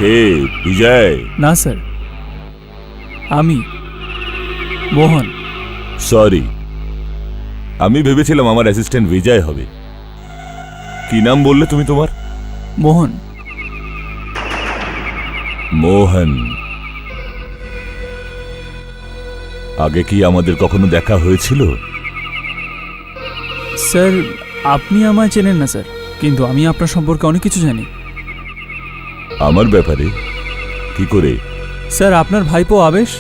কে? বিজয়? না স্যার, আমি মোহন। সরি, আমি ভেবেছিলাম আমার অ্যাসিস্ট্যান্ট বিজয় হবে। কি নাম বললে তুমি তোমার? মোহন। মোহন। আগে কি আমাদের কখনো দেখা হয়েছিল? স্যার, আপনি আমায় চেনেন না স্যার, কিন্তু আমি আপনার সম্পর্কে অনেক কিছু জানি। আমার ব্যাপারে? কি করে? স্যার, আপনার ভাইপো আবেশ,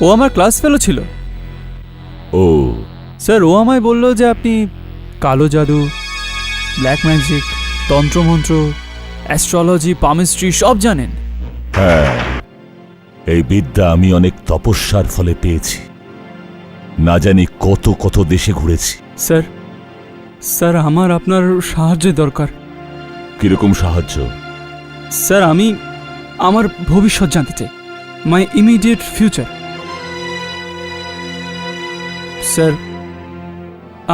ও আমার ক্লাস ফেলো ছিল। ও স্যার, ও আমায় বলল যে আপনি কালো জাদু, ব্ল্যাক ম্যাজিক, তন্ত্রমন্ত্র, অ্যাস্ট্রোলজি, পামিস্ট্রি সব জানেন। হ্যাঁ, এই বিদ্যা আমি অনেক তপস্যার ফলে পেয়েছি। না জানি কত কত দেশে ঘুরেছি। স্যার, স্যার আমার আপনার সাহায্যের দরকার। কিরকম সাহায্য? স্যার, আমি আমার ভবিষ্যৎ জানতে চাই, মাই ইমিডিয়েট ফিউচার। স্যার,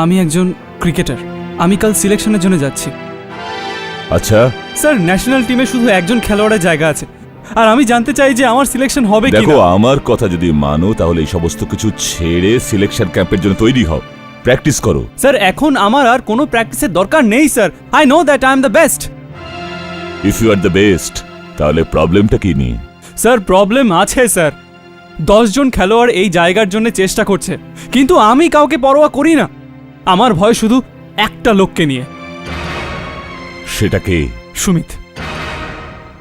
আমি একজন ক্রিকেটার, আমি কাল সিলেকশনের জন্য যাচ্ছি। আচ্ছা, স্যার, ন্যাশনাল টিমে শুধু একজন খেলোয়াড়ের জায়গা আছে, আর আমি জানতে চাই যে আমার সিলেকশন হবে কি দেখো, না। আমার কথা যদি মানো তাহলে এই সমস্ত কিছু ছেড়ে সিলেকশন ক্যাম্পের জন্য তৈরি হও, প্র্যাকটিস করো। স্যার, এখন আমার আর কোনো প্র্যাকটিসের দরকার নেই sir. I know that I am the best. If you are the best, তাহলে প্রবলেমটা কি নিয়ে? স্যার, প্রবলেম আছে স্যার। 10 জন খেলোয়াড় এই জায়গার জন্য চেষ্টা করছে, কিন্তু আমি কাউকে পরোয়া করি না। আমার ভয় শুধু একটা লোককে নিয়ে, সেটাকে? সুমিত।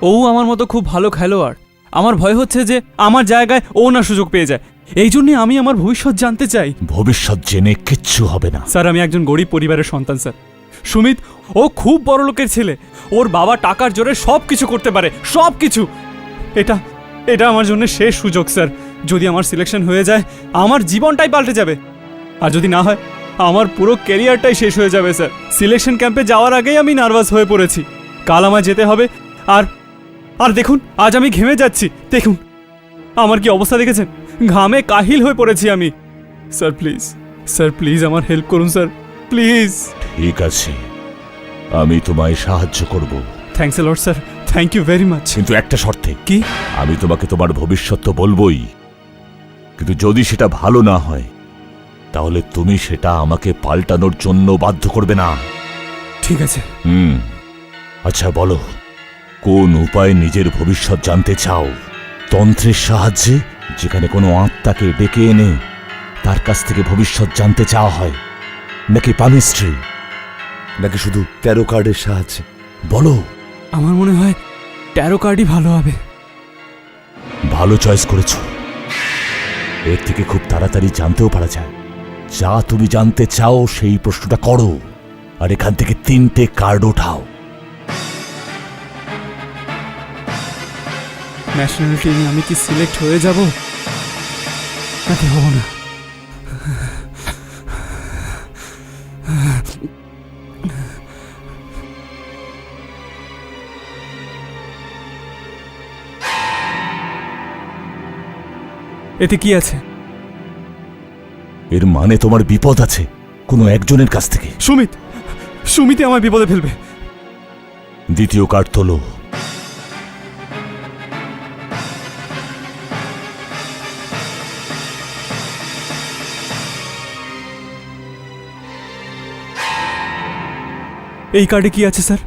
ও আমার মতো খুব ভালো খেলোয়াড়। আমার ভয় হচ্ছে যে আমার জায়গায় ও না সুযোগ পেয়ে যায়। এই জন্য আমি আমার ভবিষ্যৎ জানতে চাই। ভবিষ্যৎ জেনে কিচ্ছু হবে না। স্যার, আমি একজন গরিব পরিবারের সন্তান স্যার। সুমিত ও খুব বড় লোকের ছেলে। ওর বাবা টাকার জোরে সব কিছু করতে পারে, সব কিছু। এটা এটা আমার জন্য শেষ সুযোগ স্যার। যদি আমার সিলেকশন হয়ে যায়, আমার জীবনটাই পাল্টে যাবে। আর যদি না হয়, আমার পুরো ক্যারিয়ারটাই শেষ হয়ে যাবে স্যার। সিলেকশন ক্যাম্পে যাওয়ার আগেই আমি নার্ভাস হয়ে পড়েছি। কাল আমায় যেতে হবে। আর আর দেখুন, আজ আমি ঘেমে যাচ্ছি। দেখুন আমার কি অবস্থা দেখেছেন? ঘামে কাহিল হয়ে পড়েছি আমি। স্যার প্লিজ, স্যার প্লিজ আমার হেল্প করুন স্যার, প্লিজ। ঠিক আছে, আমি তোমায় সাহায্য করব। Thanks a lot sir, thank you very much. কিন্তু একটা শর্তে। কি? আমি তোমাকে তোমার ভবিষ্যৎ তো বলবই, কিন্তু যদি সেটা ভালো না হয় তাহলে তুমি সেটা আমাকে পাল্টানোর জন্য বাধ্য করবে না। ঠিক আছে। আচ্ছা বলো, কোন উপায়ে নিজের ভবিষ্যৎ জানতে চাও? তন্ত্রের সাহায্যে, যেখানে কোনো আত্মাকে ডেকে এনে তার কাছ থেকে ভবিষ্যৎ জানতে চাওয়া হয়, নাকি পামিস্ট্রি, নাকি শুধু ট্যারো কার্ডের সাহায্যে? বলো। আমার মনে হয় ট্যারো কার্ডই ভালো হবে। ভালো চয়েস করেছো। এর থেকে খুব তাড়াতাড়ি জানতেও পারা যায়। যা তুমি জানতে চাও সেই প্রশ্নটা করো, আর এখান থেকে 3টে কার্ড ওঠাও। ন্যাশনাল টিমে আমি কি সিলেক্ট হয়ে যাব নাকি হব না? এতে কি আছে? এর মানে তোমার বিপদ আছে কোনো একজনের কাছ থেকে। সুমিত, সুমিতই আমার বিপদে ফেলবে। দ্বিতীয় কার্ড তোলো। এই কার্ডে কি আছে স্যার?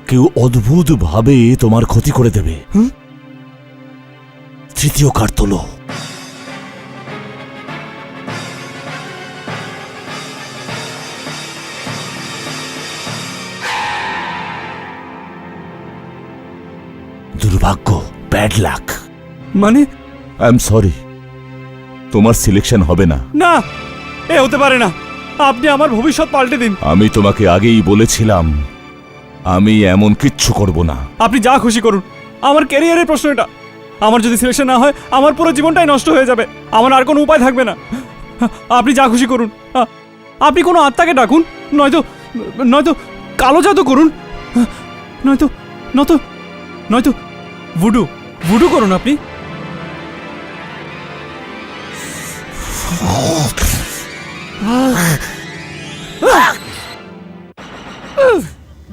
কেউ অদ্ভুত ভাবে তোমার ক্ষতি করে দেবে। তৃতীয় কার্ড তোলো। দুর্ভাগ্য, ব্যাড লাক। মানে? আই এম সরি, তোমার সিলেকশন হবে না। না, এ হতে পারে না। আপনি আমার ভবিষ্যৎ পাল্টে দিন। আমি তোমাকে আগেই বলেছিলাম আমি এমন কিচ্ছু করব না। আপনি যা খুশি করুন, আমার ক্যারিয়ারের প্রশ্ন এটা। আমার যদি সিলেকশন না হয়, আমার পুরো জীবনটাই নষ্ট হয়ে যাবে। আমার আর কোনো উপায় থাকবে না। আপনি যা খুশি করুন। আপনি কোনো আত্মাকে ডাকুন, নয়তো নয়তো কালো জাদু করুন, নয়তো নয়তো নয়তো ভুডু ভুডু করুন আপনি।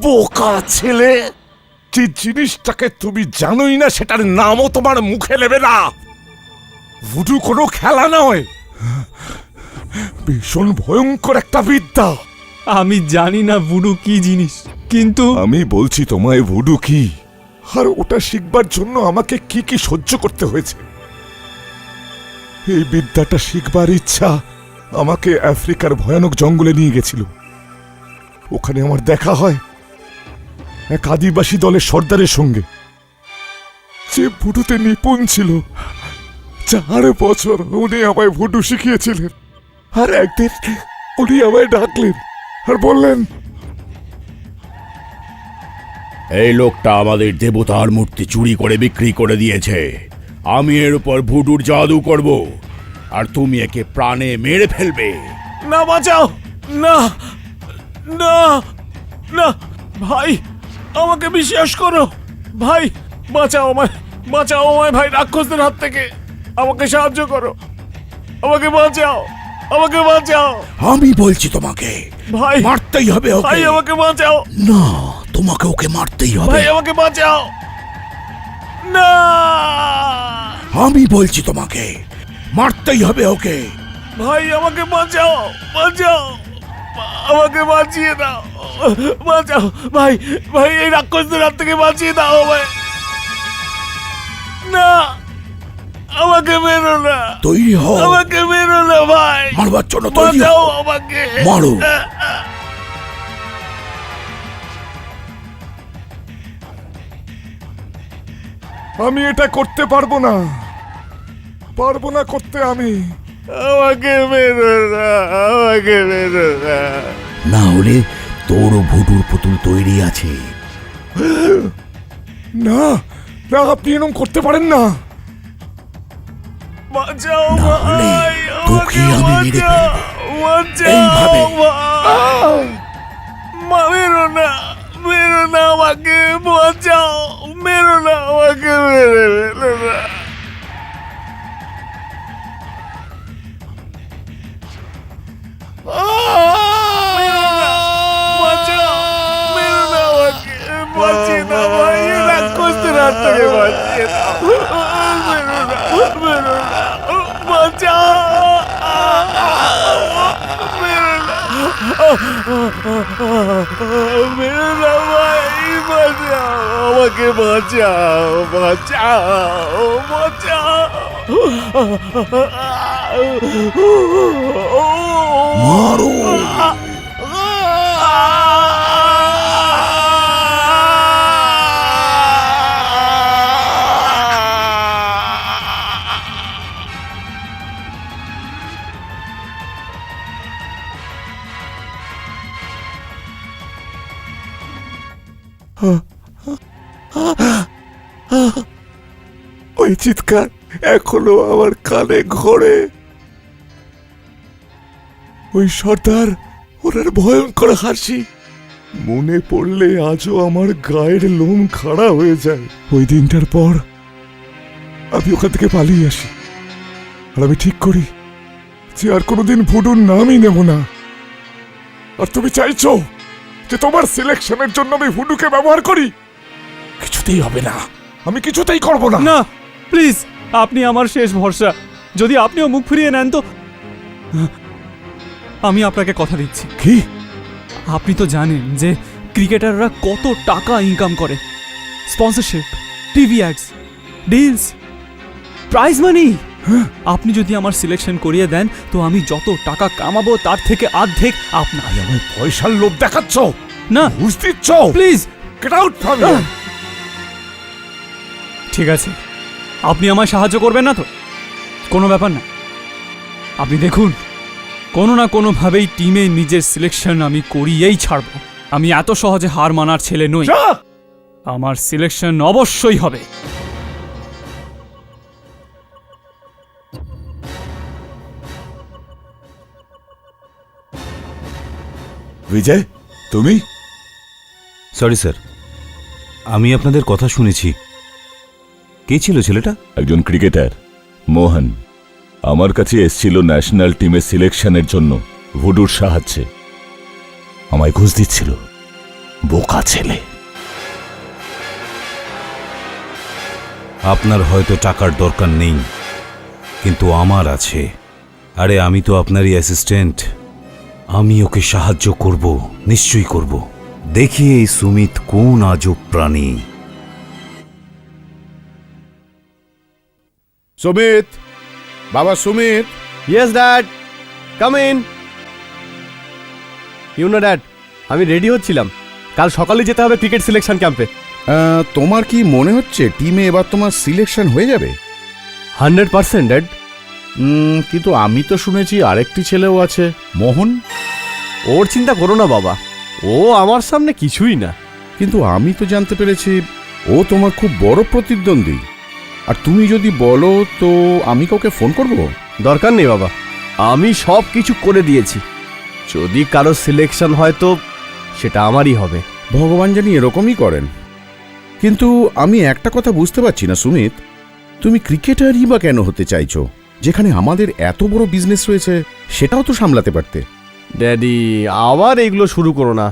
বোকা ছেলে, যে জিনিসটাকে তুমি জানোই না সেটার নামও তোমার মুখে নেবে না। ভুডু কোনো খেলা নয়, ভীষণ ভয়ঙ্কর একটা বিদ্যা। আমি জানি না ভুডু কি জিনিস, কিন্তু আমি বলছি তোমায় ভুডু কি, আর ওটা শিখবার জন্য আমাকে কি কি সহ্য করতে হয়েছে। এই বিদ্যাটা শিখবার ইচ্ছা আমাকে আফ্রিকার ভয়ানক জঙ্গলে নিয়ে গেছিল। ওখানে আমার দেখা হয় এক আদিবাসী দলের সর্দারের সঙ্গে, যে ভুডুতে নিপুণ ছিল। 4 বছর উনি আমায় ভুডু শিখিয়েছিলেন। আর একদিন উনি আমায় ডাকলেন আর বললেন, এই লোকটা আমাদের দেবতার মূর্তি চুরি করে বিক্রি করে দিয়েছে। আমি এর উপর ভুডুর জাদু করব, আর তুমি একে প্রাণে মেরে ফেলবে। না বাঁচাও, না না না ভাই, আমাকে বিশ্বাস করো ভাই, বাঁচাও আমায়, বাঁচাও আমায় ভাই, রাক্ষসদের হাত থেকে আমাকে সাহায্য করো, আমাকে বাঁচাও, আমাকে বাঁচাও আমি বলছি তোমাকে ভাই, মারতেই হবে ভাই ওকে। আমাকে বাঁচাও, না, তোমাকে ওকে মারতেই হবে। ভাই আমাকে বাঁচাও, না আমি বলছি তোমাকে মারতেই হবে ওকে। ভাই আমাকে বাঁচাও, বাঁচাও, আমাকে বাঁচিয়ে দাও, বাঁচাও ভাই, ভাই এই রাক্ষসদের হাত থেকে বাঁচিয়ে দাও ভাই, না আমাকে মেরো না, তৈরি হও, আমাকে মেরো না ভাই, মারবার জন্য তৈরি বাঁচাও হও। আমাকে, মারো। আমি এটা করতে পারবো না, পারবো না করতে আমি, আমাকে মেরো না, আমাকে মেরো না, না হলে তোরও ভুডুর পুতুল তৈরি আছে। না না আপনি এরকম করতে পারেন না, বাঁচাও না হলে ভাই, তোকে আমাকে আমি মেরে বাঁচাও, ফেলবো। বাঁচাও এইভাবে। ভাই, মেরো না, মেরো না আমাকে, বাঁচাও, মেরো না আমাকে, মেরে ফেলো না। মেরো না, বাঁচাও, মেরো না আমাকে, বাঁচিয়ে দাও ভাই, এই রাক্ষসদের হাত থেকে বাঁচিয়ে দাও, মেরো না, মেরো না, বাঁচাও, মেরো না, মেরো না ভাই, বাঁচাও, আমাকে বাঁচাও, বাঁচাও, বাঁচাও, মারো। ওই চিৎকার এখনো আমার কানে ঘোরে। ওই সর্দার ওনার ভয়ঙ্কর হাসি মনে পড়লে আজও আমার গায়ের লোম খাড়া হয়ে যায়। ওই দিনটার পর আমি ওখান থেকে পালিয়ে আসি, আর আমি ঠিক করি যে আর কোনোদিন ভুডুর নামই নেব না। আর তুমি চাইছো যে তোমার সিলেকশনের জন্য আমি ভুডুকে ব্যবহার করি? কিছুতেই হবে না, আমি কিছুতেই করব না। না প্লিজ, আপনি আমার শেষ ভরসা। যদি আপনিও মুখ ফিরিয়ে নেন তো আমি আপনাকে কথা দিচ্ছি। কি? আপনি তো জানেন যে ক্রিকেটাররা কত টাকা ইনকাম করে, sponsorship, TV ads, deals, prize money. আপনি যদি আমার সিলেকশন করিয়ে দেন তো আমি যত টাকা কামাবো তার থেকে অর্ধেক আপনার। আমি পয়সার লোভ দেখাচ্ছ, না ঘুষ দিচ্ছ, please. Get out from here. ঠিক আছে, আপনি আমায় সাহায্য করবেন না তো? কোনো ব্যাপার না, আপনি দেখুন কোনো না কোনোভাবেই টিমে নিজের সিলেকশন আমি করিয়েই ছাড়ব। আমি এত সহজে হার মানার ছেলে নই, আমার সিলেকশন অবশ্যই হবে। বিজয়, তুমি? সরি স্যার, আমি আপনাদের কথা শুনেছি। কে ছিল ছেলেটা? একজন ক্রিকেটার, মোহন। আমার কাছে এসছিল ন্যাশনাল টিমের সিলেকশনের জন্য ভুডুর সাহায্যে। আমায় ঘুষ দিচ্ছিল, বোকা ছেলে। আপনার হয়তো টাকার দরকার নেই, কিন্তু আমার আছে। আরে আমি তো আপনারই অ্যাসিস্ট্যান্ট, আমি ওকে সাহায্য করব, নিশ্চয়ই করব। দেখি এই সুমিত কোন আজব প্রাণী। সুমিত, বাবা Sumit. Yes dad, come in. You know dad, আমি রেডি হচ্ছিলাম, কাল সকালে যেতে হবে ক্রিকেট সিলেকশন ক্যাম্পে। তোমার কি মনে হচ্ছে টিমে এবার তোমার সিলেকশন হয়ে যাবে? 100% ড্যাড। কিন্তু আমি তো শুনেছি আরেকটি ছেলেও আছে, মোহন। ওর চিন্তা করো না বাবা, ও আমার সামনে কিছুই না। কিন্তু আমি তো জানতে পেরেছি ও তোমার খুব বড় প্রতিদ্বন্দ্বী। আর তুমি যদি বলো তো আমি কাউকে ফোন করব? দরকার নেই বাবা, আমি সব কিছু করে দিয়েছি। যদি কারো সিলেকশন হয় তো সেটা আমারই হবে। ভগবান জানি এরকমই করেন। কিন্তু আমি একটা কথা বুঝতে পারছি না সুমিত, তুমি ক্রিকেটারই বা কেন হতে চাইছো, যেখানে আমাদের এত বড় বিজনেস রয়েছে, সেটাও তো সামলাতে পারতে। ড্যাডি আবার এগুলো শুরু করো না।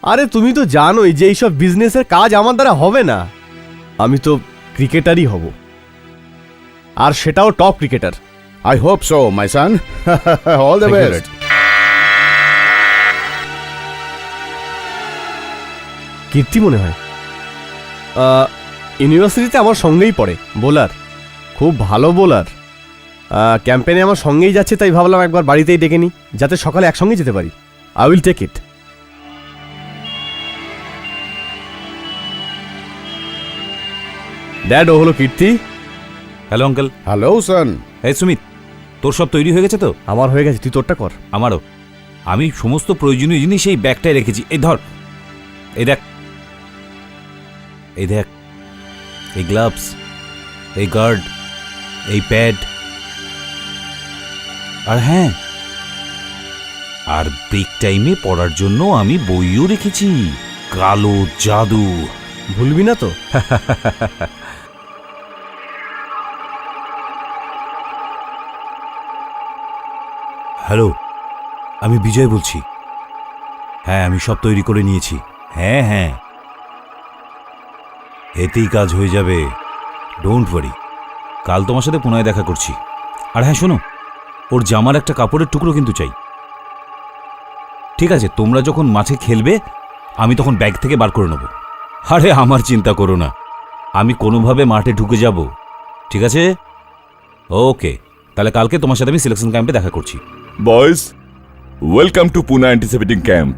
আরে তুমি তো জানোই যে এইসব বিজনেসের কাজ আমার দ্বারা হবে না। আমি তো ক্রিকেটারই হব, আর সেটাও top cricketer. I hope so my son, all the Thank you, best. Kirti মনে হয় ইউনিভার্সিটিতে আমার সঙ্গেই পড়ে, বোলার, খুব ভালো বোলার। ক্যাম্পেনে আমার সঙ্গেই যাচ্ছে, তাই ভাবলাম একবার বাড়িতেই ডেকে নিই, যাতে সকালে একসঙ্গে যেতে পারি। I will take it. Dad, ও হলো Kirti. Hello uncle. Hello son. এই সুমিত, তোর সব তৈরি হয়ে গেছে তো? আমার হয়ে গেছে, তুই তোরটা কর। আমারও। আমি সমস্ত প্রয়োজনীয় জিনিস এই ব্যাগটায় রেখেছি। এই ধর, এই দেখ, এই দেখ, এই গ্লাভস, এই গার্ড, এই প্যাড, আর হ্যাঁ, আর ব্রেক টাইমে পড়ার জন্য আমি বইও রেখেছি, কালো জাদু। ভুলবি না তো? হ্যালো, আমি বিজয় বলছি। হ্যাঁ, আমি সব তৈরি করে নিয়েছি। হ্যাঁ হ্যাঁ, এতেই কাজ হয়ে যাবে, ডোন্ট ওয়ারি। কাল তোমার সাথে পুনরায় দেখা করছি। আর হ্যাঁ শোনো, ওর জামার একটা কাপড়ের টুকরো কিন্তু চাই। ঠিক আছে, তোমরা যখন মাঠে খেলবে আমি তখন ব্যাগ থেকে বার করে নেব। আরে আমার চিন্তা করো না, আমি কোনোভাবে মাঠে ঢুকে যাব। ঠিক আছে, ওকে, তাহলে কালকে তোমার সাথে আমি সিলেকশন ক্যাম্পে দেখা করছি। Boys, welcome to Poona anticipating camp.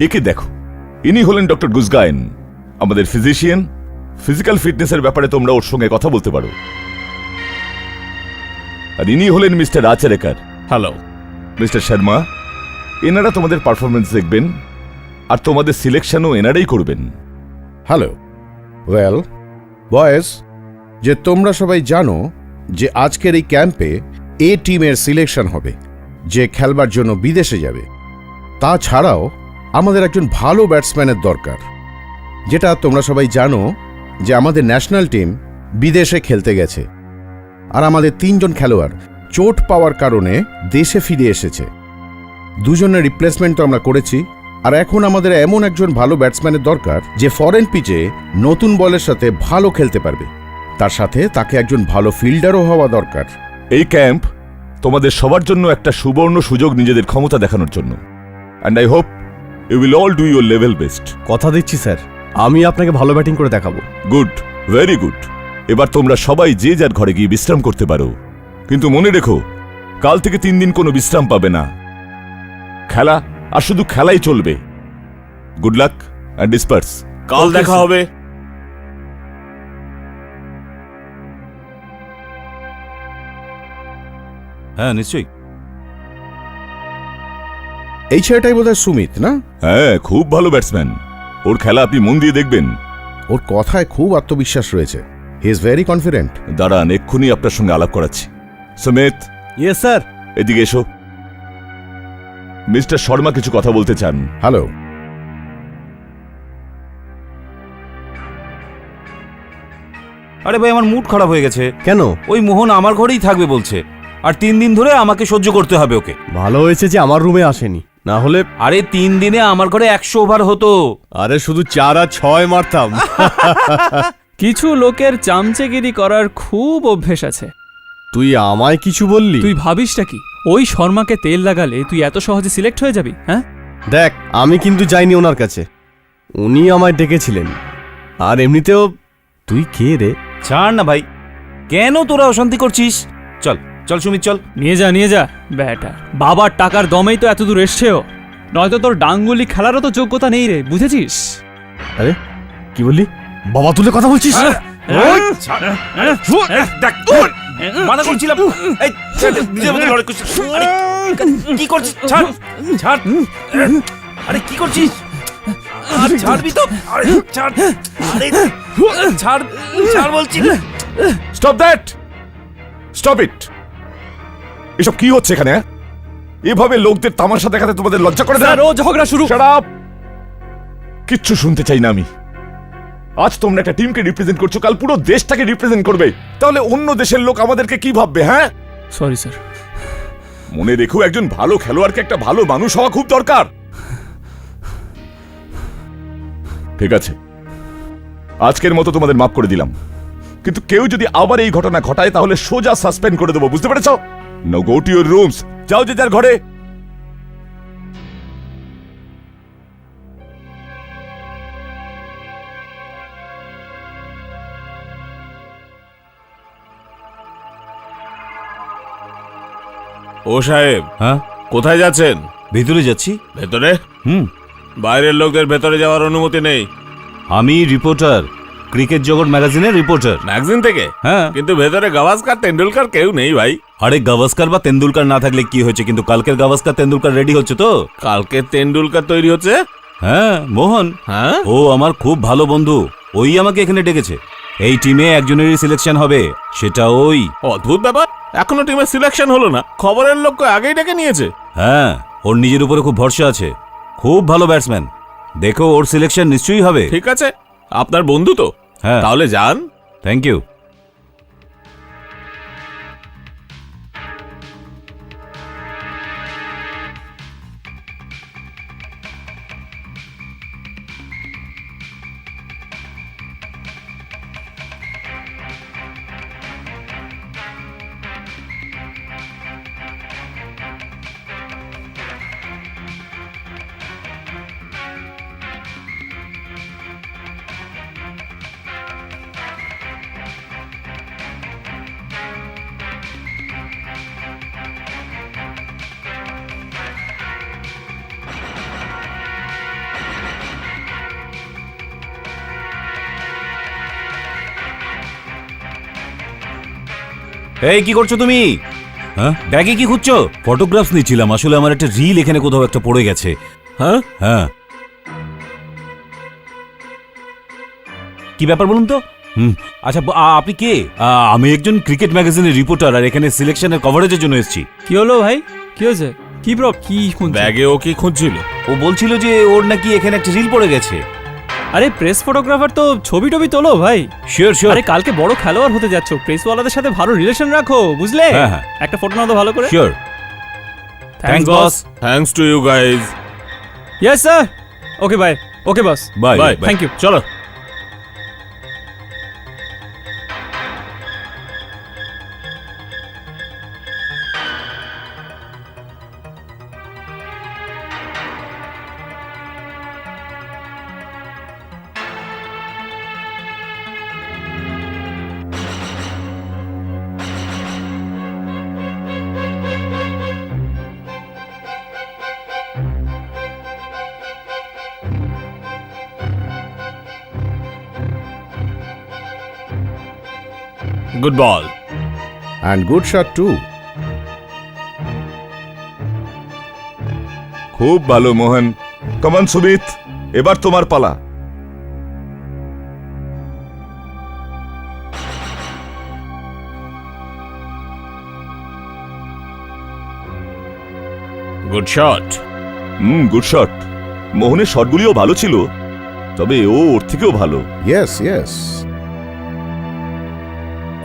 একে দেখো, ইনি হলেন ডক্টর গুজগায়েন, আমাদের ফিজিশিয়ান। ফিজিক্যাল ফিটনেসের ব্যাপারে তোমরা ওর সঙ্গে কথা বলতে পারো। আর ইনি হলেন মিস্টার আচারেকার। হ্যালো মিস্টার শর্মা, এনারা তোমাদের পারফরমেন্স দেখবেন, আর তোমাদের সিলেকশনও এনারাই করবেন। হ্যালো। ওয়েল বয়েজ, যে তোমরা সবাই জানো যে আজকের এই ক্যাম্পে এ টিমের সিলেকশন হবে, যে খেলবার জন্য বিদেশে যাবে। তাছাড়াও আমাদের একজন ভালো ব্যাটসম্যানের দরকার, যেটা তোমরা সবাই জানো যে আমাদের ন্যাশনাল টিম বিদেশে খেলতে গেছে, আর আমাদের 3 জন খেলোয়াড় চোট পাওয়ার কারণে দেশে ফিরে এসেছে। 2 জনের রিপ্লেসমেন্ট তো আমরা করেছি, আর এখন আমাদের এমন একজন ভালো ব্যাটসম্যানের দরকার যে ফরেন পিচে নতুন বলের সাথে ভালো খেলতে পারবে। তার সাথে তাকে একজন ভালো ফিল্ডারও হওয়া দরকার। এই ক্যাম্প তোমাদের সবার জন্য একটা সুবর্ণ সুযোগ নিজেদের ক্ষমতা দেখানোর জন্য। And I hope you will all do your level best. কথা দিচ্ছি স্যার, আমি আপনাকে ভালো ব্যাটিং করে দেখাবো। Good, very good. এবার তোমরা সবাই যে যার ঘরে গিয়ে বিশ্রাম করতে পারো, কিন্তু মনে রেখো, কাল থেকে 3 দিন কোনো বিশ্রাম পাবে না। খেলা আর শুধু খেলাই চলবে। Good luck and disperse. কাল দেখা হবে। হ্যাঁ নিশ্চয়ই। এই ছেলেটাই বোধহয় সুমিত, না? হ্যাঁ, খুব ভালো ব্যাটসম্যান। ওর খেলা আপনি মন দিয়ে দেখবেন। ওর কথায় খুব আত্মবিশ্বাস রয়েছে। He is very confident. দাঁড়ান, এক্ষুনি আপনার সঙ্গে আলাপ করাচ্ছি। Sumit, yes sir. এদিকে এসো। মিস্টার শর্মা কিছু কথা বলতে চান। হ্যালো। আরে ভাই, আমার মুড খারাপ হয়ে গেছে। কেন? ওই মোহন আমার ঘরেই থাকবে বলছে, আর 3 দিন ধরে আমাকে সহ্য করতে হবে ওকে। ভালো হয়েছে যে আমার রুমে আসেনি, না হলে আরে 3 দিনে আমার ঘরে 100 ওভার হতো। আরে শুধু 4 আর 6 মারতাম। কিছু লোকের চামচেগিরি করার খুব অভ্যেস আছে। তুই আমায় কিছু বললি? তুই ভাবিসটা কি ওই শর্মাকে তেল লাগালে তুই এত সহজে সিলেক্ট হয়ে যাবি? হ্যাঁ, দেখ, আমি কিন্তু যাইনি ওনার কাছে, উনি আমায় ডেকেছিলেন। আর এমনিতেও তুই কে রে? ছাড় না ভাই, কেন তোরা অশান্তি করছিস? চল চল সুমিত, চল। নিয়ে যা ব্যাটা। বাবার টাকার দমেই তো এত দূর এসছেও, নয়তো তোর ডাঙ্গুলি খেলারও তো যোগ্যতা নেই রে, বুঝেছিস? আরে কি বললি? বাবা তুলে কথা বলছিস? দেখ, মানা করছিলাম। এই, ছাড়, নিজের মতো লড়াই করছিস। আরে, কি করছিস? ছাড় ছাড়। আরে কি করছিস? আর ছাড়বি তো? আরে ছাড়, আরে ছাড়, ছাড় বলছি। Stop that, stop it. এসব কি হচ্ছে এখানে? এভাবে লোকদের তামাশা দেখাতে তোমাদের লজ্জা করে না? স্যার, ও ঝগড়া শুরু। Shut up! কিচ্ছু শুনতে চাই না আমি। আজ তোমরা একটা টিমকে রিপ্রেজেন্ট করছো, কাল পুরো দেশটাকে রিপ্রেজেন্ট করবে। তাহলে অন্য দেশের লোক আমাদেরকে কি ভাববে? হ্যাঁ, সরি স্যার। মনে রেখো, একজন ভালো খেলোয়াড়কে একটা ভালো মানুষ হওয়া খুব দরকার। ঠিক আছে, আজকের মতো তোমাদের মাফ করে দিলাম, কিন্তু কেউ যদি আবার এই ঘটনা ঘটায় তাহলে সোজা সাসপেন্ড করে দেবো, বুঝতে পেরেছো? No, go to your rooms. যাও যে যার ঘরে। ও সাহেব, হ্যাঁ, কোথায় যাচ্ছেন? ভিতরে যাচ্ছি। ভেতরে? হুম, বাইরের লোকদের ভেতরে যাওয়ার অনুমতি নেই। আমি রিপোর্টার, ক্রিকেট জগৎ ম্যাগাজিনের রিপোর্টার। ম্যাগজিন থেকে? হ্যাঁ। কিন্তু ভেতরে গাভাস্কার, তেন্ডুলকার কেউ নেই ভাই। আরে গাভাস্কার বা তেন্ডুলকার না থাকলে কি হয়েছে, কিন্তু কালকের গাভাস্কার তেন্ডুলকার রেডি হচ্ছে তো। কালকে তেন্ডুলকার তৈরি হচ্ছে? হ্যাঁ, মোহন। হ্যাঁ, ও আমার খুব ভালো বন্ধু, ওই আমাকে এখানে ডেকেছে। এই টিমে একজনেরই সিলেকশন হবে, সেটা ওই। অদ্ভুত ব্যাপার, এখনো টিমের সিলেকশন হলো না। খবরের লোককে আগেই ডেকে নিয়েছে। হ্যাঁ, ওর নিজের উপরে খুব ভরসা আছে, খুব ভালো ব্যাটসম্যান। দেখো, ওর সিলেকশন নিশ্চয়ই হবে। ঠিক আছে, আপনার বন্ধু তো, হ্যাঁ, তাহলে যান। Thank you. এই কি করছো তুমি? হ্যাঁ, ব্যাগে কি খুঁজছো? ফটোগ্রাফস নিচ্ছিলাম, আসলে আমার একটা রিল এখানে কোথাও একটা পড়ে গেছে। হ্যাঁ, হ্যাঁ, কি ব্যাপার বলুন তো? আচ্ছা, আপনি কে? আমি একজন ক্রিকেট ম্যাগাজিনের রিপোর্টার, আর এখানে সিলেকশনের কভারেজের জন্য এসেছি। কি হলো ভাই, কি হয়েছে? কি কি শুনছি? ব্যাগে ও কি খুঁজছিল? ও বলছিল যে ওর নাকি এখানে একটা রিল পড়ে গেছে। আরে প্রেস ফটোগ্রাফার তো ছবি টবি তোলো ভাই। Sure sure. আরে কালকে বড় খেলোয়াড় হতে যাচ্ছ, প্রেসওয়ালাদের সাথে ভালো রিলেশন রাখো, বুঝলে? হ্যাঁ, হ্যাঁ। একটা ফটো নাও তো ভালো করে। Sure. Thanks boss. Thanks to you guys. Yes sir. Okay bye. Okay boss. Bye bye. Thank you. চলো। Good ball. And good shot too. খুব ভালো মোহন। কমান সুমিত, এবার তোমার পালা। Good shot. Good shot. মোহনের শটগুলিও ভালো ছিল, তবে ও ওর থেকেও ভালো। Yes yes.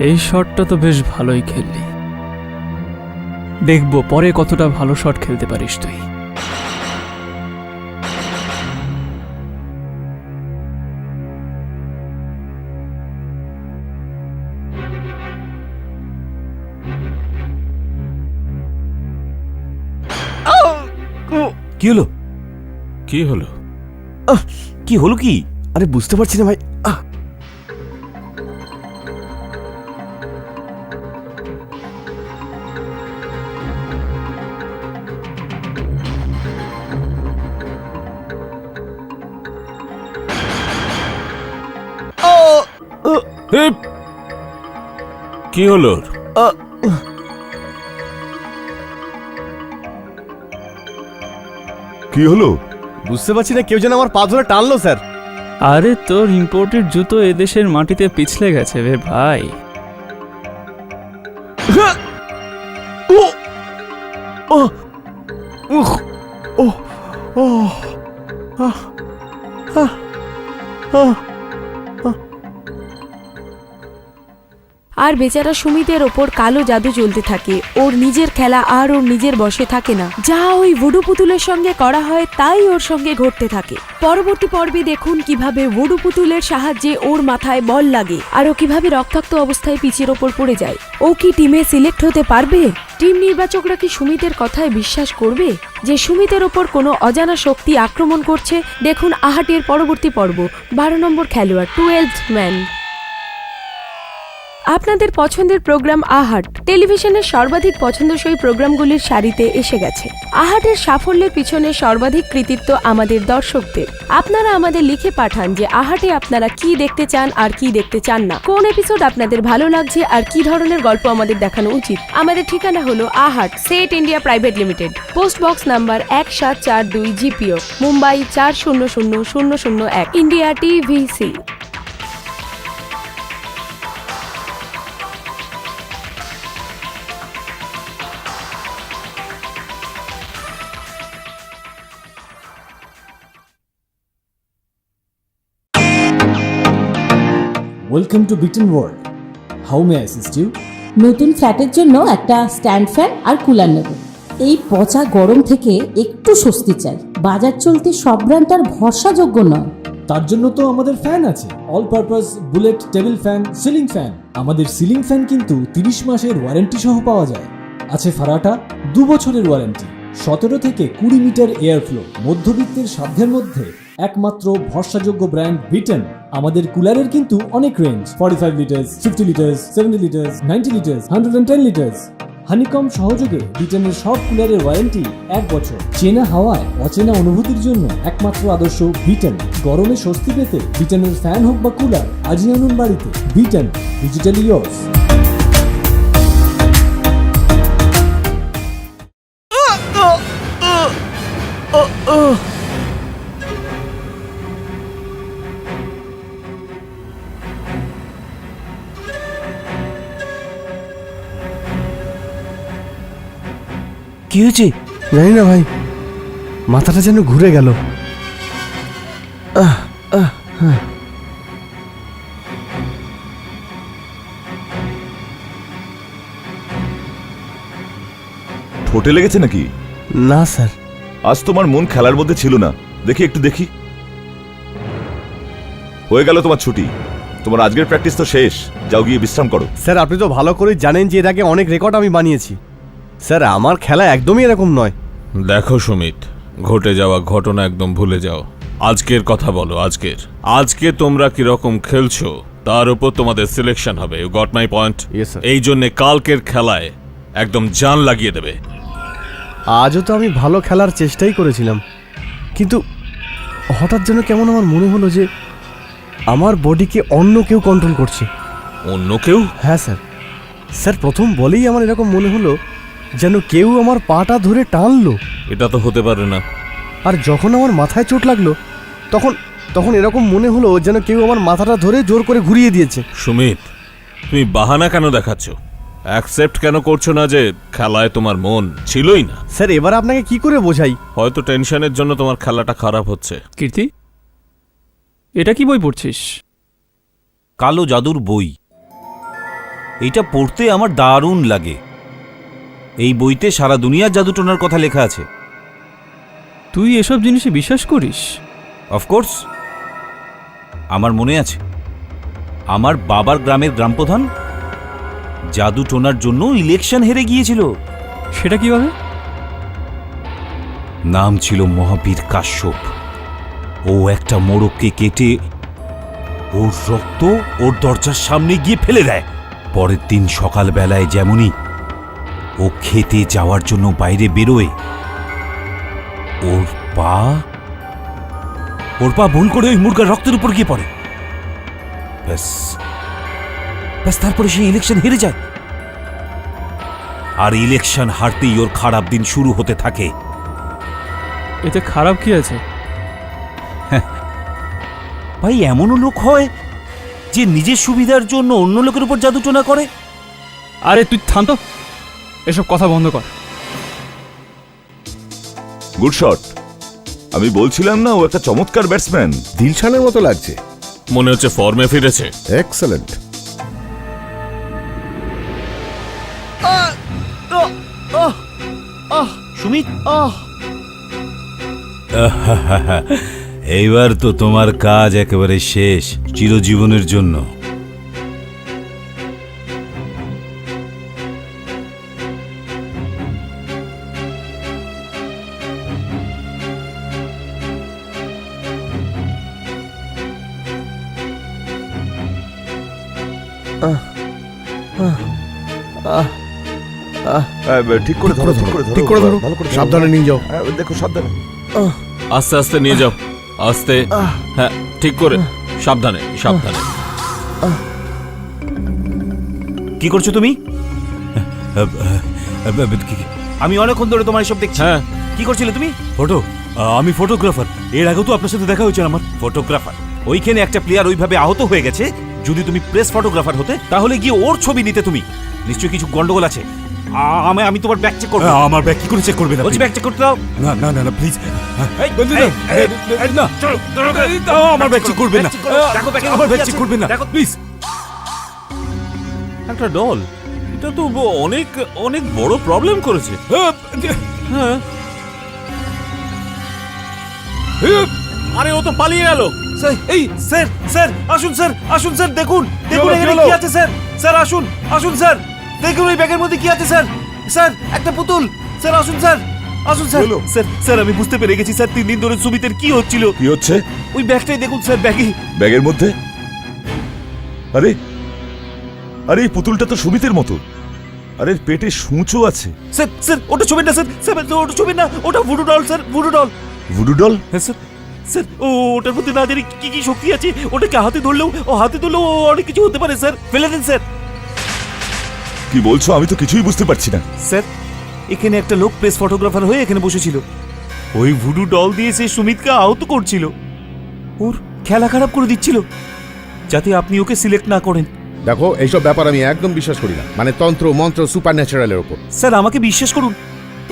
এই শটটা তো বেশ ভালোই খেললি, দেখবো পরে কতটা ভালো শট খেলতে পারিস তুই। কি হলো? কি হলো? কি হলো কি? আরে বুঝতে পারছি না ভাই। এ, কি হলো ওর? কি হলো? বুঝতে পারছি না, কেউ যেন আমার পা ধরে টানলো স্যার। আরে তোর ইম্পোর্টেড জুতো এদেশের মাটিতে পিছলে গেছে রে ভাই। আর বেচারা সুমিতের ওপর কালো জাদু চলতে থাকে। ওর নিজের খেলা আর ওর নিজের বশে থাকে না। যা ওই ভুডু পুতুলের সঙ্গে করা হয় তাই ওর সঙ্গে ঘটতে থাকে। পরবর্তী পর্বে দেখুন কিভাবে ভুডু পুতুলের সাহায্যে ওর মাথায় বল লাগে আর ও কিভাবে রক্তাক্ত অবস্থায় পিচের ওপর পড়ে যায়। ও কি টিমে সিলেক্ট হতে পারবে? টিম নির্বাচকরা কি সুমিতের কথায় বিশ্বাস করবে যে সুমিতের ওপর কোনো অজানা শক্তি আক্রমণ করছে? দেখুন আহাটের পরবর্তী পর্ব, 12 নম্বর খেলোয়াড়, 12th ম্যান। আপনাদের পছন্দের প্রোগ্রাম আহাট টেলিভিশনের সর্বাধিক পছন্দসই প্রোগ্রামগুলির সারিতে এসে গেছে। আহাটের সাফল্যের পিছনে সর্বাধিক কৃতিত্ব আমাদের দর্শকদের। আপনারা আমাদের লিখে পাঠান যে আহাটে আপনারা কি দেখতে চান আর কি দেখতে চান না, কোন এপিসোড আপনাদের ভালো লাগছে আর কি ধরনের গল্প আমাদের দেখানো উচিত। আমাদের ঠিকানা হলো আহাট, সেট India private limited, post box number 1742 GPO, Mumbai 400001, India TVC। Welcome to বিটেন world. How may I assist you? নতুন ফ্ল্যাটের জন্য একটা স্ট্যান্ড ফ্যান আর কুলার নেব। এই পচা গরম থেকে একটু স্বস্তি চাই। বাজার চলতে সব ব্র্যান্ড আর ভরসাযোগ্য নয়। তার জন্য তো আমাদের ফ্যান আছে, all purpose bullet table fan, ceiling fan. আমাদের সিলিং ফ্যান কিন্তু 30 মাসের ওয়ারেন্টি সহ পাওয়া যায়। আছে ফারাটা 2 বছরের ওয়ারেন্টি, 17 থেকে 20 মিটার এয়ার ফ্লো। মধ্যবিত্তের সাধ্যের মধ্যে একমাত্র ভরসাযোগ্য ব্র্যান্ড বিটেন। আমাদের কুলারের কিন্তু অনেক range, 45 litres, 50 litres, 70 litres, 90 litres, 110 litres. Honeycomb সহযোগে বিটেনের সব কুলারের ওয়ারেন্টি 1 বছর। চেনা হাওয়ায় অচেনা অনুভূতির জন্য একমাত্র আদর্শ বিটেন। গরমে স্বস্তি পেতে বিটেনের ফ্যান হোক বা কুলার, আজই আনুন বাড়িতে। Beaten, digitally yours. কি হয়েছে? জানি না ভাই, মাথাটা যেন ঘুরে গেল। ঠোঁটে লেগেছে নাকি? না স্যার। আজ তোমার মন খেলার মধ্যে ছিল না, দেখি একটু দেখি। হয়ে গেল তোমার ছুটি। তোমার আজকের প্র্যাকটিস তো শেষ, যাও গিয়ে বিশ্রাম করো। স্যার আপনি তো ভালো করে জানেন যে এর আগে অনেক রেকর্ড আমি বানিয়েছি। স্যার আমার খেলা একদমই এরকম নয়। দেখো সুমিত, ঘটে যাওয়া ঘটনা একদম ভুলে যাও। আজকের কথা বলো। আজকে তোমরা কিরকম খেলছো তার উপর তোমাদের সিলেকশন হবে। You got my point? Yes, sir. এই জন্য কালকের খেলায় একদম জান লাগিয়ে দেবে। আজও তো আমি ভালো খেলার চেষ্টাই করেছিলাম, কিন্তু হঠাৎ যেন কেমন আমার মনে হলো যে আমার বডিকে অন্য কেউ কন্ট্রোল করছে। অন্য কেউ? হ্যাঁ স্যার। স্যার প্রথম বলেই আমার এরকম মনে হলো যেন কেউ আমার পাটা ধরে টানলো। এটা তো হতে পারে না। আর যখন আমার মাথায় চোট লাগলো তখন এরকম মনে হলো যেন কেউ আমার মাথাটা ধরে জোর করে ঘুরিয়ে দিয়েছে। সুমিত, তুমি বাহানা কেন দেখাচ্ছ? অ্যাকসেপ্ট কেন করছো না যে খেলায় তোমার মন ছিলই না? স্যার এবার আপনাকে কি করে বোঝাই? হয়তো টেনশনের জন্য তোমার খেলাটা খারাপ হচ্ছে। কীর্তি, এটা কি বই পড়ছিস? কালো জাদুর বই। এইটা পড়তে আমার দারুণ লাগে। এই বইতে সারা দুনিয়ার জাদুটোনার কথা লেখা আছে। তুই এসব জিনিসে বিশ্বাস করিস? অফকোর্স। আমার মনে আছে, আমার বাবার গ্রামের গ্রামপ্রধান জাদুটোনার জন্য ইলেকশন হেরে গিয়েছিল। সেটা কিভাবে? নাম ছিল মহাবীর কাশ্যপ। ও একটা মোড়ককে কেটে ওর রক্ত ওর দরজার সামনে গিয়ে ফেলে দেয়। পরের দিন সকালবেলায় যেমনই ও খেতে যাওয়ার জন্য বাইরে বেরোয়, ওর পা ভুল করে ওই মুরগার রক্তের উপর গিয়ে পড়ে। ব্যাস ব্যাস, তারপরে সে ইলেকশন হেরে যায়। আর ইলেকশন হারতেই ওর খারাপ দিন শুরু হতে থাকে। এতে খারাপ কি আছে? ভাই, এমনও লোক হয় যে নিজের সুবিধার জন্য অন্য লোকের উপর জাদুটোনা করে। আরে তুই থাম তো, এসব কথা বন্ধ কর। Good shot. আমি বলছিলাম না ও একটা চমৎকার ব্যাটসম্যান। দিলশানের মতো লাগছে। মনে হচ্ছে ফর্মে ফিরেছে। এক্সেলেন্ট। সুমিত, এইবার তো তোমার কাজ একেবারে শেষ, চিরজীবনের জন্য। ঠিক করে ধরো, ঠিক করে ধরো, সাবধানে নিয়ে যাও। দেখো সাবধানে। আস্তে আস্তে নিয়ে যাও, আস্তে। হ্যাঁ, ঠিক করে, সাবধানে সাবধানে। কি করছো তুমি? আমি অনেকক্ষণ ধরে তোমার এসব দেখছি। হ্যাঁ, কি করছিলে তুমি? ফটো? আমি ফটোগ্রাফার। এর আগেও তো আপনার সাথে দেখা হয়েছে আমার। ফটোগ্রাফার? ওইখানে একটা প্লেয়ার ওইভাবে আহত হয়ে গেছে। যদি তুমি প্রেস ফটোগ্রাফার হতে তাহলে গিয়ে ওর ছবি নিতে। তুমি নিশ্চয়ই কিছু গন্ডগোল আছে। আমি তোমার ব্যাগ চেক করব। আমার ব্যাগ কি করে চেক করবে? না বলছি ব্যাগ চেক করতে দাও। না না না প্লিজ, না আমার ব্যাগ চেক করবে না। আমার ব্যাগ চেক করবে না প্লিজ। একটা ডল, এটা তো অনেক অনেক বড় প্রবলেম করেছে। হ্যাঁ, আরে ও তো পালিয়ে গেল। এই স্যার, স্যার আসুন, স্যার আসুন, স্যার দেখুন, দেখুন এখানে কি আছে স্যার। স্যার আসুন, আসুন স্যার, দেখুন ওই ব্যাগের মধ্যে কি আছে স্যার। স্যার একটা পুতুল। স্যার আসুন, স্যার আসুন স্যার। স্যার স্যার আমি বুঝতে পেরে গেছি স্যার, 3 দিন ধরে সুমিতের কি হচ্ছিল। কি হচ্ছে? ওই ব্যাগটাই দেখুন স্যার, ব্যাগের মধ্যে। আরে আরে এই পুতুলটা তো সুমিতের মতো। আরে পেটে সূঁচও আছে। স্যার স্যার ওটা ছবি না স্যার, স্যার ওটা ছবি না, ওটা voodoo doll sir, voodoo doll. Voodoo doll? হ্যাঁ স্যার। স্যার ওটার মধ্যে না জানি কি কি শক্তি আছে। ওটাকে হাতে ধরলেও অনেক কিছু হতে পারে স্যার। ফেলে দেন স্যার। কি বলছো? আমি তো কিছুই বুঝতে পারছি না। স্যার এখানে একটা লোক প্রেস ফটোগ্রাফার হয়ে এখানে বসেছিল। ওই ভুডু ডল দিয়ে সে সুমিতকে আহত করছিল, ওর খেলা খারাপ করে দিচ্ছিল, যাতে আপনি ওকে সিলেক্ট না করেন। দেখো, এইসব ব্যাপার আমি একদম বিশ্বাস করি না। মানে তন্ত্র মন্ত্র সুপার ন্যাচারালের ওপর। স্যার আমাকে বিশ্বাস করুন,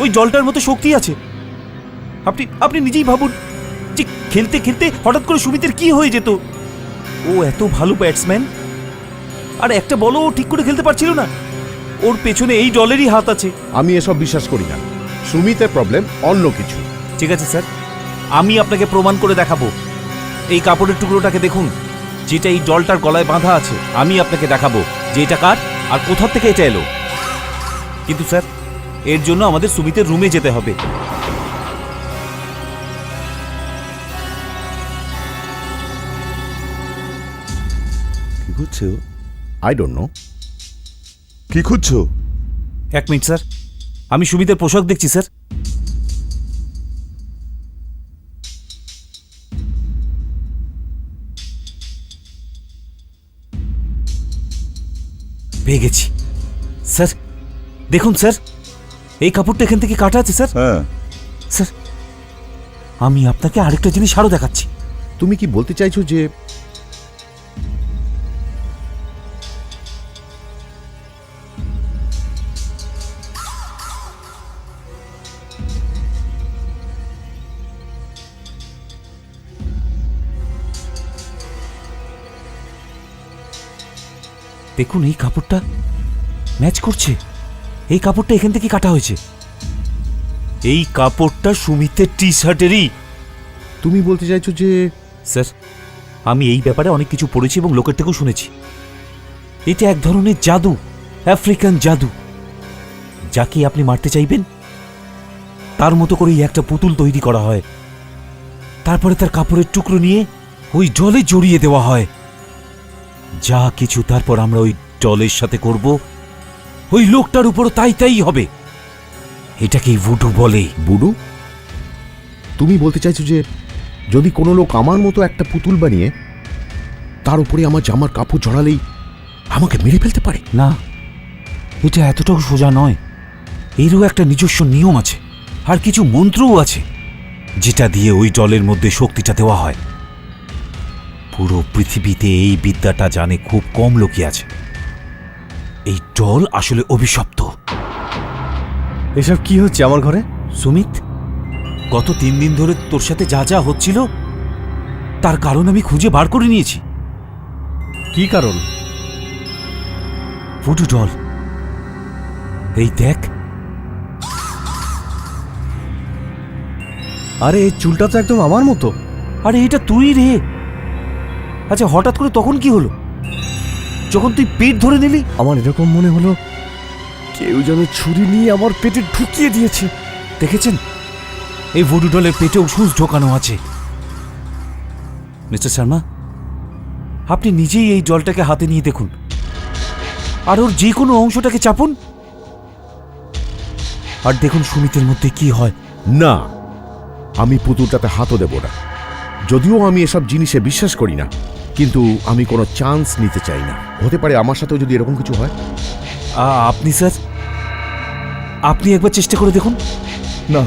ওই জলটার মতো শক্তি আছে। আপনি নিজেই ভাবুন যে খেলতে খেলতে হঠাৎ করে সুমিতের কি হয়ে যেত। ও এত ভালো ব্যাটসম্যান, আর একটা বলও ঠিক করে খেলতে পারছিল না। ওর পেছনে এই ডলেরই হাত আছে। আমি এসব বিশ্বাস করি না। সুমিতের প্রবলেম অন্য কিছু। ঠিক আছে স্যার, আমি আপনাকে প্রমাণ করে দেখাবো। এই কাপড়ের টুকরোটাকে দেখুন, যেটা এই ডলটার গলায় বাঁধা আছে। আমি আপনাকে দেখাবো যে এটা কার আর কোথা থেকে এটা এলো। কিন্তু স্যার এর জন্য আমাদের সুমিতের রুমে যেতে হবে। কি খুঁজছে ও? I don't know. কি খুঁজছো? 1 মিনিট স্যার, আমি সুমিতের পোশাক দেখছি স্যার। পেয়ে গেছি স্যার। দেখুন স্যার, এই কাপড়টা এখান থেকে কাটা আছে স্যার। হ্যাঁ। স্যার আমি আপনাকে আরেকটা জিনিস আরো দেখাচ্ছি। তুমি কি বলতে চাইছো যে দেখুন এই কাপড়টা ম্যাচ করছে। এই কাপড়টা এখান থেকে কাটা হয়েছে। এই কাপড়টা সুমিতের টি শার্টেরই। তুমি বলতে চাইছো যে স্যার আমি এই ব্যাপারে অনেক কিছু পড়েছি এবং লোকের থেকেও শুনেছি। এটা এক ধরনের জাদু, আফ্রিকান জাদু। যাকে আপনি মারতে চাইবেন তার মতো করেই একটা পুতুল তৈরি করা হয়, তারপরে তার কাপড়ের টুকরো নিয়ে ওই জলে জড়িয়ে দেওয়া হয়। যা কিছু তারপর আমরা ওই জলের সাথে করব, ওই লোকটার উপরও তাই তাই হবে। এটাকেই ভুডু বলে। বুডু, তুমি বলতে চাইছো যে যদি কোনো লোক আমার মতো একটা পুতুল বানিয়ে তার উপরে আমার জামার কাপড় জড়ালেই আমাকে মেরে ফেলতে পারে? না, এটা এতটাও সোজা নয়। এরও একটা নিজস্ব নিয়ম আছে, আর কিছু মন্ত্রও আছে, যেটা দিয়ে ওই জলের মধ্যে শক্তিটা দেওয়া হয়। পুরো পৃথিবীতে এই বিদ্যাটা জানে খুব কম লোকই আছে। এই জল আসলে অভিশপ্ত। এসব কি হচ্ছে আমার ঘরে? সুমিত, গত 3 দিন ধরে তোর সাথে যা যা হচ্ছিল তার কারণ আমি খুঁজে বার করে নিয়েছি। কি কারণ? ভুডু ডল, এই দেখ। আরে এই চুলটা তো একদম আমার মতো। আরে এটা তুই রে। আচ্ছা, হঠাৎ করে তখন কি হলো যখন তুই পেট ধরে নিলি? আমার এরকম মনে হলো কেউ যেন ছুরি নিয়ে আমার পেটে ঢুকিয়ে দিয়েছে। দেখেছেন, এই ভুডু ডলের পেটেও সুচ ঢোকানো আছে। মিস্টার শর্মা, আপনি নিজেই এই জলটাকে হাতে নিয়ে দেখুন, আর ওর যে কোনো অংশটাকে চাপুন, আর দেখুন সুমিতের মধ্যে কি হয়। না, আমি পুতুলটাতে হাতও দেব না। যদিও আমি এসব জিনিসে বিশ্বাস করি না, কিন্তু আমি কোনো চান্স নিতে চাই না। হতে পারে আমার সাথেও যদি এরকম কিছু হয়। আপনি স্যার, আপনি একবার চেষ্টা করে দেখুন। না,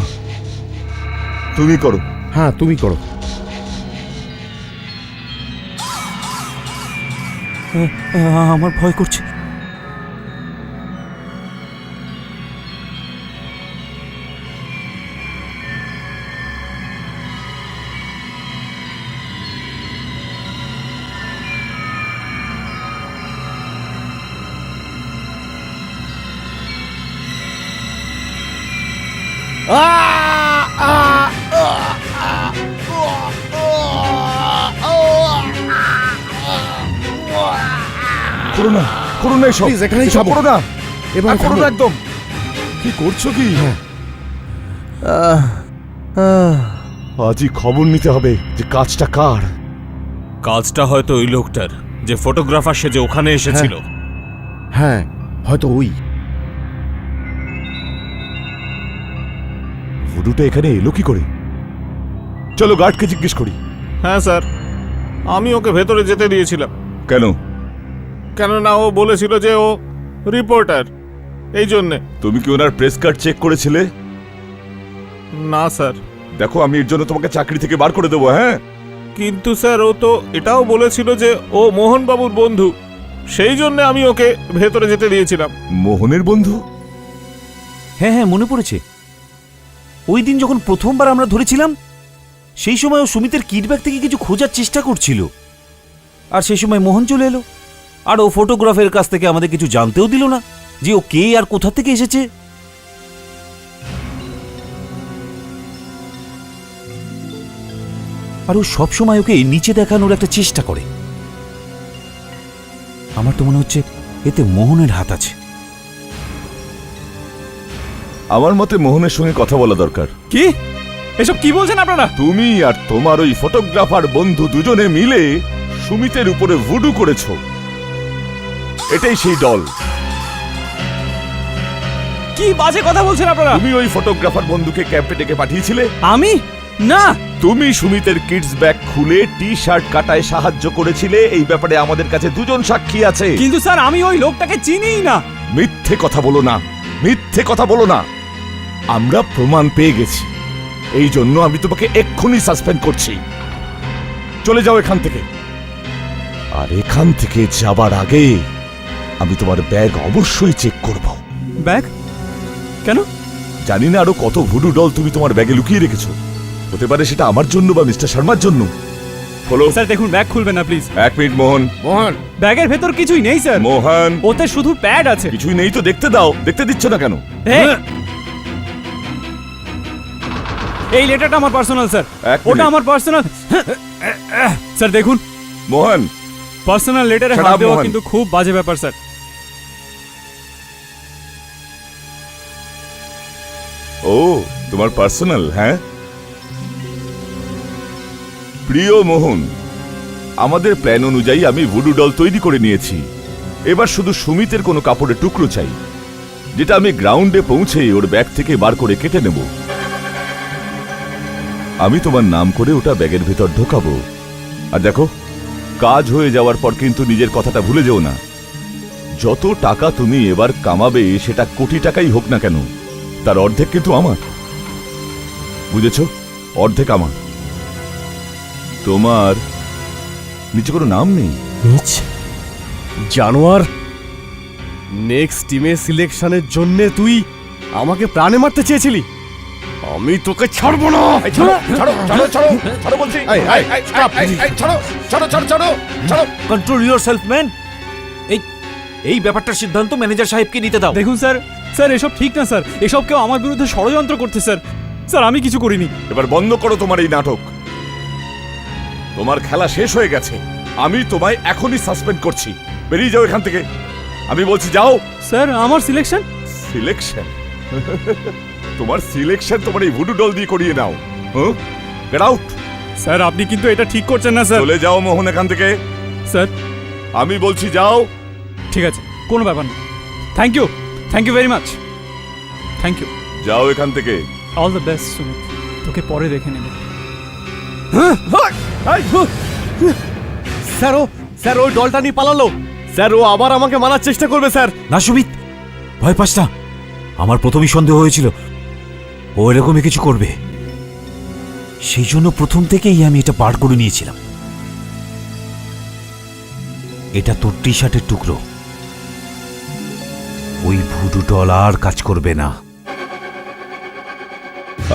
তুমি করো। হ্যাঁ, তুমি করো। আমার ভয় করছে। করো না, করো না এসব। Please, এখানেই এসব থামো। করো না, এবার করো না থামো। একদম। কি করছো কি? আজই খবর নিতে হবে যে কাজটা কার। কাজটা হয়তো ওই লোকটার, যে ফটোগ্রাফার সেজে ওখানে এসেছিল। হ্যাঁ, হয়তো ওই। ভুডুটা এখানে এলো কি করে? চলো গার্ডকে জিজ্ঞেস করি। হ্যাঁ স্যার, আমি ওকে ভেতরে যেতে দিয়েছিলাম। কেন? কেননা ও বলেছিল যে ও রিপোর্টার, এই জন্যে। তুমি কি ওনার প্রেস কার্ড চেক করেছিলে? না স্যার। দেখো, আমি এর জন্য তোমাকে চাকরি থেকে বার করে দেবো। হ্যাঁ, কিন্তু স্যার ও তো এটাও বলেছিল যে ও মোহনবাবুর বন্ধু, সেই জন্য আমি ওকে ভেতরে যেতে দিয়েছিলাম। মোহনের বন্ধু? হ্যাঁ হ্যাঁ, মনে পড়েছে। ওই দিন যখন প্রথমবার আমরা ধরেছিলাম, সেই সময় ও সুমিতের কিডব্যাগ থেকে কিছু খোঁজার চেষ্টা করছিল, আর সেই সময় মোহন চলে এলো, আর ও ফটোগ্রাফের কাছ থেকে আমাদের কিছু জানতেও দিল না যে ও কে আর কোথা থেকে এসেছে। আর ও সবসময় ওকে নিচে দেখানোর একটা চেষ্টা করে। আমার তো মনে হচ্ছে এতে মোহনের হাত আছে। আমার মতে মোহনের সঙ্গে কথা বলা দরকার। কি এসব কি বলছেন আপনারা? তুমি আর তোমার ওই ফটোগ্রাফার বন্ধু দুজনে মিলে সুমিতের উপরে ভুডু করেছো। এটাই সেই দল। কি বাজে কথা বলছেন আপনারা? তুমি ওই ফটোগ্রাফার বন্ধুকে ক্যাম্পে ডেকে পাঠিয়েছিলে? আমি না। তুমি সুমিতের কিডস ব্যাগ খুলে টি শার্ট কাটায় সাহায্য করেছিলে। এই ব্যাপারে আমাদের কাছে 2 জন সাক্ষী আছে। কিন্তু স্যার, আমি ওই লোকটাকে চিনিই না। মিথ্যে কথা বলো না, মিথ্যে কথা বলো না। আমরা প্রমাণ পেয়ে গেছি, এই জন্য আমি তোমাকে এক্ষুনি সাসপেন্ড করছি। চলে যাও এখান থেকে। আর এখান থেকে যাবার আগে আমি তোমার ব্যাগ অবশ্যই চেক করব। ব্যাগ? কেন? জানি না আরো কত ভুডু ডল তুমি তোমার ব্যাগে লুকিয়ে রেখেছো। হতে পারে সেটা আমার জন্য বা মিস্টার শর্মার জন্য। হলো স্যার দেখুন, ব্যাগ খুলবেন না প্লিজ। 1 মিনিট মোহন। মোহন, ব্যাগের ভেতর কিছুই নেই স্যার। মোহন, ওতে শুধু প্যাড আছে। কিছুই নেই তো দেখতে দাও। দেখতে দিচ্ছ না কেন? এই, এই লেটারটা আমার পার্সোনাল স্যার। এক মিনিট। ওটা আমার পার্সোনাল। স্যার দেখুন, মোহন, পার্সোনাল লেটারে Shut হাত up, দেওয়া মোহন। কিন্তু খুব বাজে ব্যাপার স্যার। ও তোমার পার্সোনাল? হ্যাঁ, প্রিয় মোহন, আমাদের প্ল্যান অনুযায়ী আমি ভুডু ডল তৈরি করে নিয়েছি। এবার শুধু সুমিতের কোনো কাপড়ের টুকরো চাই, যেটা আমি গ্রাউন্ডে পৌঁছে ওর ব্যাগ থেকে বার করে কেটে নেব। আমি তোমার নাম করে ওটা ব্যাগের ভেতর ঢোকাবো। আর দেখো, কাজ হয়ে যাওয়ার পর কিন্তু নিজের কথাটা ভুলে যেও না। যত টাকা তুমি এবার কামাবে সেটা কোটি টাকাই হোক না কেন, তার অর্ধেক কিন্তু আমার। বুঝেছ? অর্ধেক আমার। তোমার নিচে কোনো নাম নেই। নিচ জানোয়ার, নেক্সট টিমে সিলেকশনের জন্য তুই আমাকে প্রাণে মারতে চেয়েছিলি। আমি তোকে ছাড়বো না। Control yourself man. এই ব্যাপারটার সিদ্ধান্ত ম্যানেজার সাহেবকে নিতে দাও। দেখুন স্যার, স্যার এসব ঠিক না স্যার। এসব কেউ আমার বিরুদ্ধে ষড়যন্ত্র করতে স্যার। স্যার আমি কিছু করিনি। এবার বন্ধ করো তোমার এই নাটক। তোমার খেলা শেষ হয়ে গেছে। আমি তোমায় এখনই সাসপেন্ড করছি। বেরিয়ে যাও এখান থেকে। আমি বলছি যাও। স্যার আমার সিলেকশন? সিলেকশন? তোমার সিলেকশন তোমার এই ভুডু ডল দিয়ে করিয়ে নাও। Get out. স্যার আপনি কিন্তু এটা ঠিক করছেন না স্যার। চলে যাও মোহন এখান থেকে। স্যার আমি বলছি যাও। ঠিক আছে, কোনো ব্যাপার না। Thank you very much. Thank you. যাও এখান থেকে। অল দ্য বেস্ট সুমিত, তোকে পরে দেখে নেব। স্যার ওই ডলটা নিয়ে পালালো। স্যার ও আবার আমাকে মারার চেষ্টা করবে স্যার। না সুমিত, ভয় পাস না। আমার প্রথমেই সন্দেহ হয়েছিল ও এরকমই কিছু করবে। সেই জন্য প্রথম থেকেই আমি এটা বার করে নিয়েছিলাম। এটা তোর টি শার্টের টুকরো। ওই ভুডু ডল আর কাজ করবে না।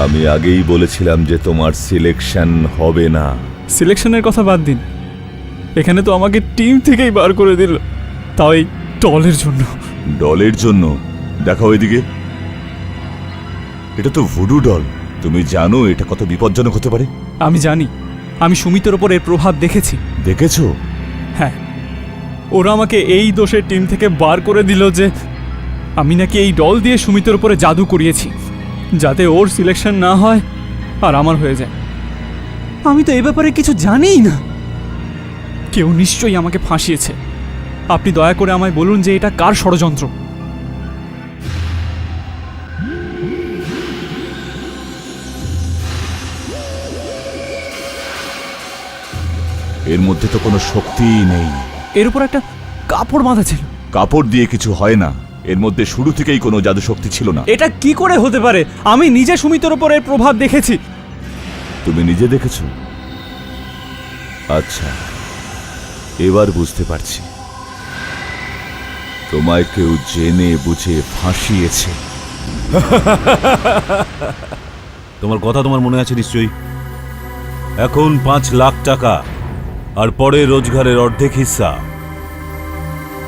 আমি আগেই বলেছিলাম যে তোমার সিলেকশন হবে না। সিলেকশনের কথা বাদ দিন, এখানে তো আমাকে টিম থেকেই বার করে দিল, তাও এই ডলের জন্য। ডলের জন্য? দেখাও এদিকে। এটা তো ভুডু ডল। তুমি জানো এটা কত বিপজ্জনক হতে পারে? আমি জানি। আমি সুমিতের ওপর এর প্রভাব দেখেছি। দেখেছো? হ্যাঁ, ওরা আমাকে এই দোষের টিম থেকে বার করে দিল যে আমি নাকি এই ডল দিয়ে সুমিতের উপরে জাদু করিয়েছি, যাতে ওর সিলেকশন না হয় আর আমার হয়ে যায়। আমি তো এ ব্যাপারে কিছু জানিই না। কেউ নিশ্চয়ই আমাকে ফাঁসিয়েছে। আপনি দয়া করে আমায় বলুন যে এটা কার ষড়যন্ত্র। এর মধ্যে তো কোনো শক্তিই নেই। এর উপর একটা কাপড় বাঁধা ছিল। কাপড় দিয়ে কিছু হয় না। এর মধ্যে শুরু থেকেই কোনো জাদু শক্তি ছিল না। এটা কি করে হতে পারে? আমি নিজে সুমিতের উপর এর প্রভাব দেখেছি। তুমি নিজে দেখেছো? আচ্ছা, এবার বুঝতে পারছি। তোমায় কেউ জেনে বুঝে ফাঁসিয়েছে। তোমার কথা তোমার মনে আছে নিশ্চয়ই। এখন 5 লাখ টাকা আর পরে রোজগারের অর্ধেক হিস্সা।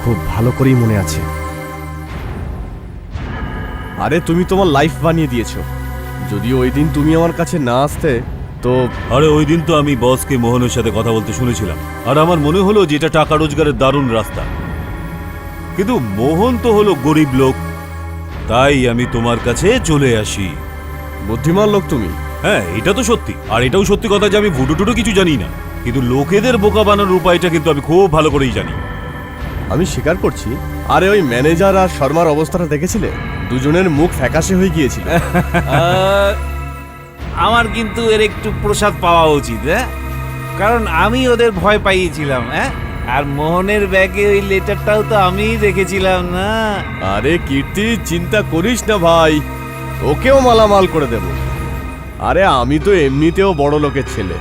খুব ভালো করেই মনে আছে। আরে তুমি তোমার লাইফ বানিয়ে দিয়েছো। যদি ওই দিন তুমি আমার কাছে না আসতে তো। আরে ওই দিন তো আমি বসকে মোহনের সাথে কথা বলতে শুনেছিলাম, আর আমার মনে হলো যে এটা টাকা রোজগারের দারুণ রাস্তা। কিন্তু মোহন তো হলো গরিব লোক, তাই আমি তোমার কাছে চলে আসি। বুদ্ধিমান লোক তুমি। হ্যাঁ, এটা তো সত্যি। আর এটাও সত্যি কথা যে আমি ভুডু টুডু কিছু জানি না, কিন্তু লোকেদের বোকা বানানোর উপায়টা কিন্তু আমি খুব ভালো করেই জানি। আমি স্বীকার করছি। আরে ওই ম্যানেজার আর শর্মার অবস্থাটা দেখেছিলে? দুজনের মুখ ফ্যাকাশে হয়ে গিয়েছিল। আমার কিন্তু এর একটু প্রসাদ পাওয়া উচিত, হ্যাঁ, কারণ আমি ওদের ভয় পাইয়েছিলাম। হ্যাঁ, আর মোহনের ব্যাগে ওই লেটারটাও তো আমিই রেখেছিলাম না। আরে কীর্তি, চিন্তা করিস না ভাই, ওকেও মালামাল করে দেব। আরে আমি তো এমনিতেও বড় লোকের ছেলে।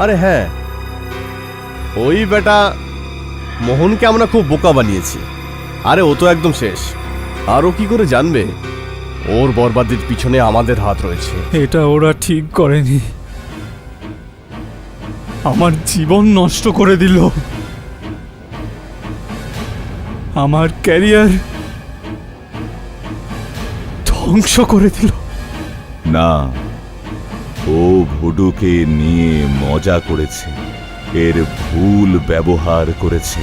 আরে হ্যাঁ, ওই বেটা মোহনকে আমরা খুব বোকা বানিয়েছি। আরে ও তো একদম শেষ। আর ও কি করে জানবে ওর বরবাদের পিছনে আমাদের হাত রয়েছে? এটা ওরা ঠিক করেনি। আমার জীবন নষ্ট করে দিল, আমার ক্যারিয়ার ধ্বংস করে দিল। না, ও ভুডুকে নিয়ে মজা করেছে, এর ভুল ব্যবহার করেছে।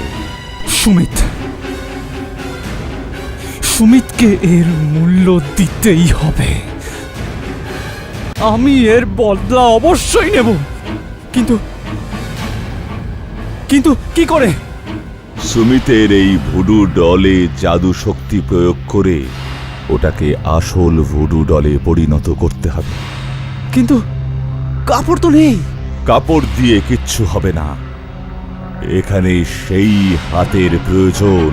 সুমিতকে এর মূল্য দিতেই হবে। আমি এর বদলা অবশ্যই নেব, কিন্তু কিন্তু কি করে? সুমিতের এই ভুডু ডলে জাদু শক্তি প্রয়োগ করে ওটাকে আসল ভুডু ডলে পরিণত করতে হবে। কিন্তু কাপড় তো নেই। কাপড় দিয়ে কিচ্ছু হবে না, এখানে সেই হাতের প্রয়োজন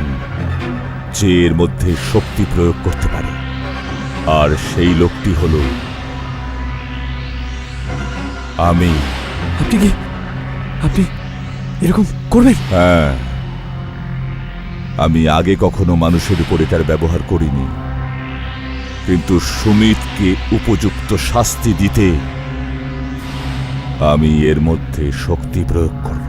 যে এর মধ্যে শক্তি প্রয়োগ করতে পারে, আর সেই লোকটি হলো আমি। আপনি এরকম করবেন? হ্যাঁ, আমি আগে কখনো মানুষের উপর এটার ব্যবহার করিনি, কিন্তু সুমিতকে উপযুক্ত শাস্তি দিতে আমি এর মধ্যে শক্তি প্রয়োগ করব।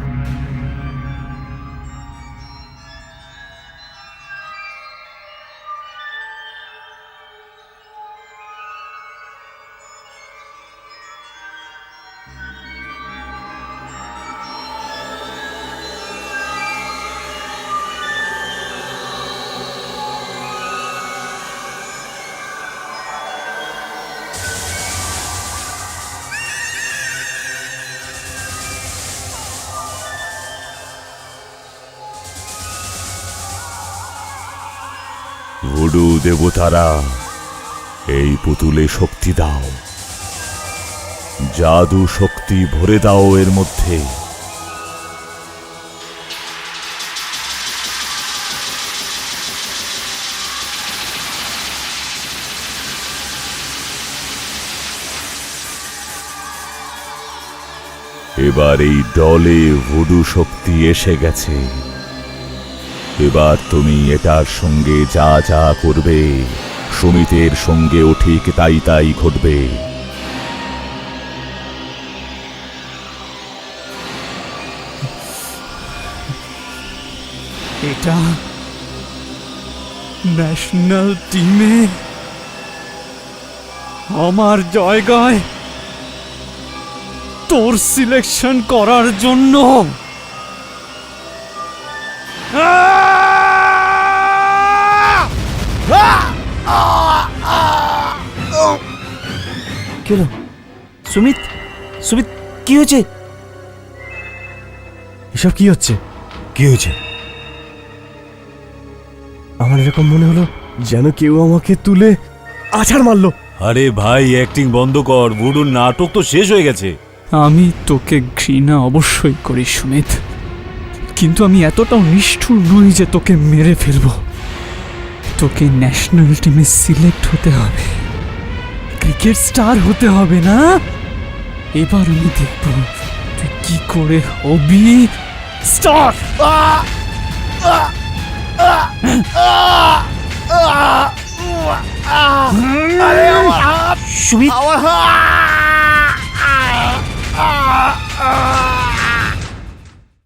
ভুডু দেবতারা, এই পুতুলে শক্তি দাও, জাদু শক্তি ভরে দাও এর মধ্যে। এবার এই ডলে ভুডু শক্তি এসে গেছে। এবার তুমি এটার সঙ্গে যা যা করবে, সুমিতের সঙ্গেও ঠিক তাই তাই ঘটবে। এটা ন্যাশনাল টিমে আমার জায়গায় তোর সিলেকশন করার জন্য। কি হলো? সুমিত, সুমিত কি হয়েছে? এসব কি হচ্ছে? কি হয়েছে? আমার এরকম মনে হলো যেন কেউ আমাকে তুলে আছাড় মারলো। আরে ভাই, অ্যাক্টিং বন্ধ কর, ভুডুর নাটক তো শেষ হয়ে গেছে। আমি তোকে ঘৃণা অবশ্যই করি সুমিত, কিন্তু আমি এতটাও নিষ্ঠুর নই যে তোকে মেরে ফেলবো। তোকে ন্যাশনাল টিমে সিলেক্ট হতে হবে, ক্রিকেট স্টার হতে হবে না? এবার আমি দেখব তুই কি করে হবি স্টার। সুমিত,